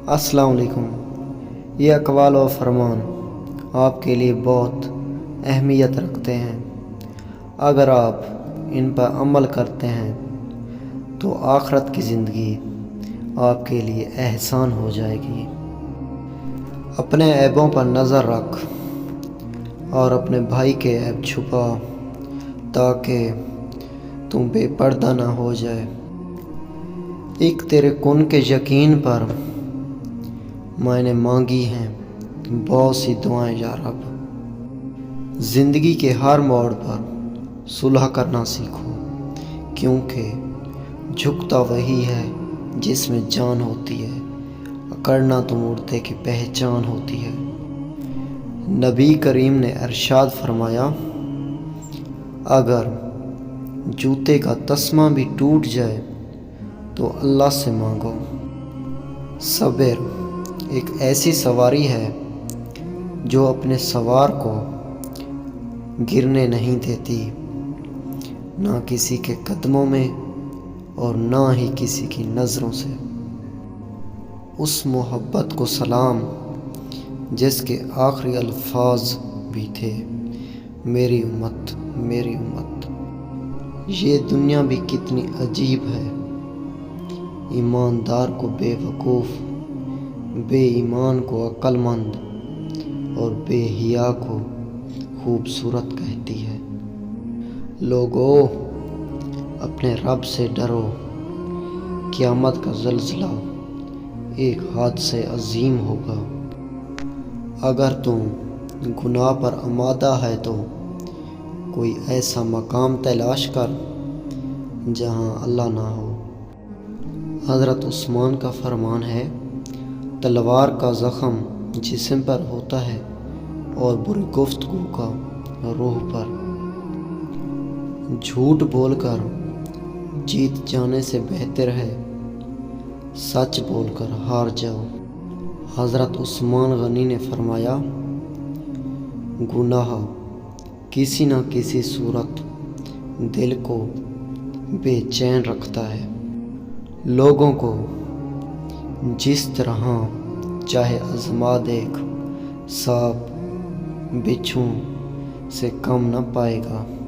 السلام علیکم۔ یہ اقوال و فرمان آپ کے لیے بہت اہمیت رکھتے ہیں۔ اگر آپ ان پر عمل کرتے ہیں تو آخرت کی زندگی آپ کے لیے احسان ہو جائے گی۔ اپنے عیبوں پر نظر رکھ اور اپنے بھائی کے عیب چھپا تاکہ تم بے پردہ نہ ہو جائے۔ ایک تیرے کن کے یقین پر میں نے مانگی ہیں بہت سی دعائیں یا رب۔ زندگی کے ہر موڑ پر صلح کرنا سیکھو، کیونکہ جھکتا وہی ہے جس میں جان ہوتی ہے، اکڑنا تو مردے کی پہچان ہوتی ہے۔ نبی کریم نے ارشاد فرمایا، اگر جوتے کا تسمہ بھی ٹوٹ جائے تو اللہ سے مانگو۔ صبر ایک ایسی سواری ہے جو اپنے سوار کو گرنے نہیں دیتی، نہ کسی کے قدموں میں اور نہ ہی کسی کی نظروں سے۔ اس محبت کو سلام جس کے آخری الفاظ بھی تھے، میری امت میری امت۔ یہ دنیا بھی کتنی عجیب ہے، ایماندار کو بے وقوف، بے ایمان کو عقل مند اور بے حیا کو خوبصورت کہتی ہے۔ لوگو، اپنے رب سے ڈرو، قیامت کا زلزلہ ایک حادثہ عظیم ہوگا۔ اگر تم گناہ پر آمادہ ہے تو کوئی ایسا مقام تلاش کر جہاں اللہ نہ ہو۔ حضرت عثمان کا فرمان ہے، تلوار کا زخم جسم پر ہوتا ہے اور بری گفتگو کا روح پر۔ جھوٹ بول کر جیت جانے سے بہتر ہے سچ بول کر ہار جاؤ۔ حضرت عثمان غنی نے فرمایا، گناہ کسی نہ کسی صورت دل کو بے چین رکھتا ہے۔ لوگوں کو جس طرح چاہے آزما دیکھ، سانپ بچھو سے کم نہ پائے گا۔